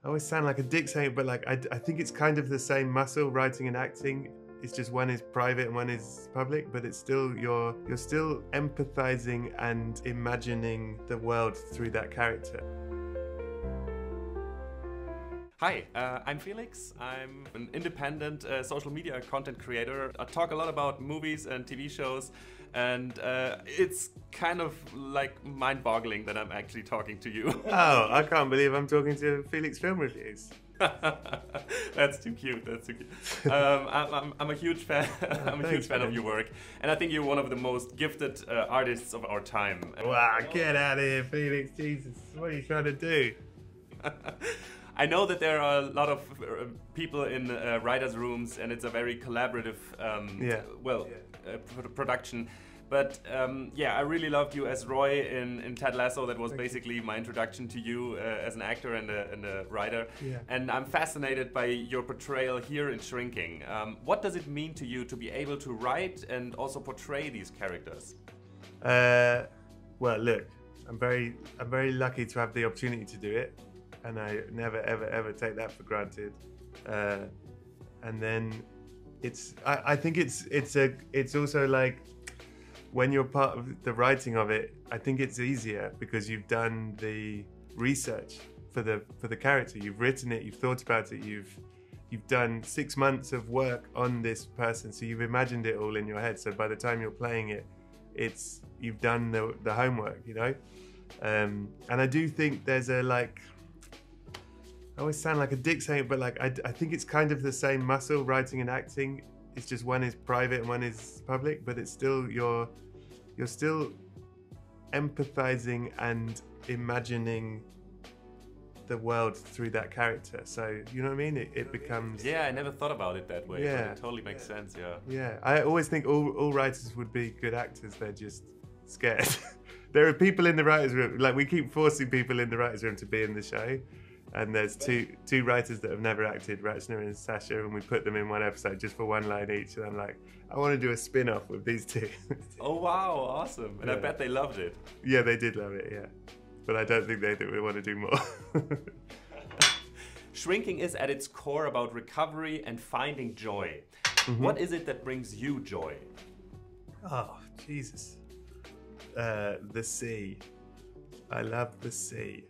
I always sound like a dick saying it, but like I think it's kind of the same muscle, writing and acting. It's just one is private and one is public, but it's still you're still empathizing and imagining the world through that character. Hi, I'm Felix. I'm an independent social media content creator. I talk a lot about movies and TV shows, and it's kind of like mind-boggling that I'm actually talking to you. Oh, I can't believe I'm talking to Felix Film Reviews. That's too cute. That's too cute. I'm a huge fan. I'm a huge fan of your work, and I think you're one of the most gifted artists of our time. Wow, get out of here, Felix! Jesus, what are you trying to do? I know that there are a lot of people in writers' rooms, and it's a very collaborative, production. But yeah, I really loved you as Roy in Ted Lasso. That was basically my introduction to you as an actor and a writer. Yeah. And I'm fascinated by your portrayal here in Shrinking. What does it mean to you to be able to write and also portray these characters? Well, look, I'm very lucky to have the opportunity to do it, and I never ever take that for granted. And then I think it's also like, when you're part of the writing of it, I think it's easier because you've done the research for the character. You've written it, you've thought about it, you've done 6 months of work on this person, so you've imagined it all in your head. So by the time you're playing it, you've done the homework, you know. And I do think there's a like. I always sound like a dick saying it, but like I think it's kind of the same muscle, writing and acting. It's just one is private and one is public, but it's still you're still empathizing and imagining the world through that character. So you know what I mean? It becomes. Yeah, I never thought about it that way. Yeah, but it totally makes sense. Yeah. Yeah, I always think all writers would be good actors. They're just scared. There are people in the writers' room. Like, we keep forcing people in the writers' room to be in the show. And there's two writers that have never acted, Rachner and Sasha, and we put them in one episode just for one line each. And I'm like, I want to do a spin-off with these two. Oh wow, awesome! And yeah. I bet they loved it. Yeah, they did love it. Yeah, but I don't think they want to do more. Shrinking is at its core about recovery and finding joy. Mm-hmm. What is it that brings you joy? Oh Jesus, the sea. I love the sea.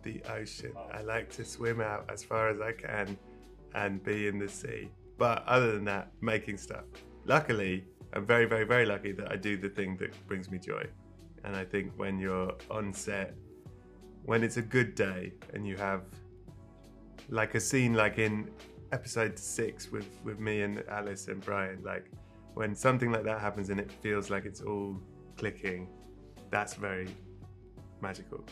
The ocean. I like to swim out as far as I can and be in the sea. But other than that, making stuff. Luckily, I'm very, very, very lucky that I do the thing that brings me joy. And I think when you're on set, when it's a good day and you have like a scene like in episode 6 with me and Alice and Brian, like when something like that happens and it feels like it's all clicking, that's very magical.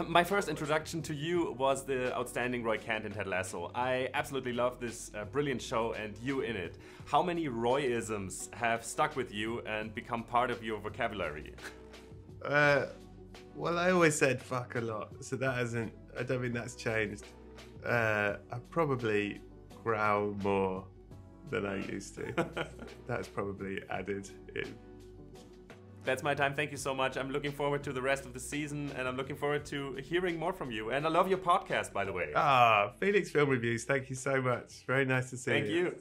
My first introduction to you was the outstanding Roy Kent in Ted Lasso. I absolutely love this brilliant show and you in it. How many Roy-isms have stuck with you and become part of your vocabulary? Well, I always said fuck a lot, so I don't think that's changed. I probably growl more than I used to. That's probably added in. That's my time. Thank you so much. I'm looking forward to the rest of the season, and I'm looking forward to hearing more from you. And I love your podcast, by the way. Felix Film Reviews, thank you so much. Very nice to see you. Thank you.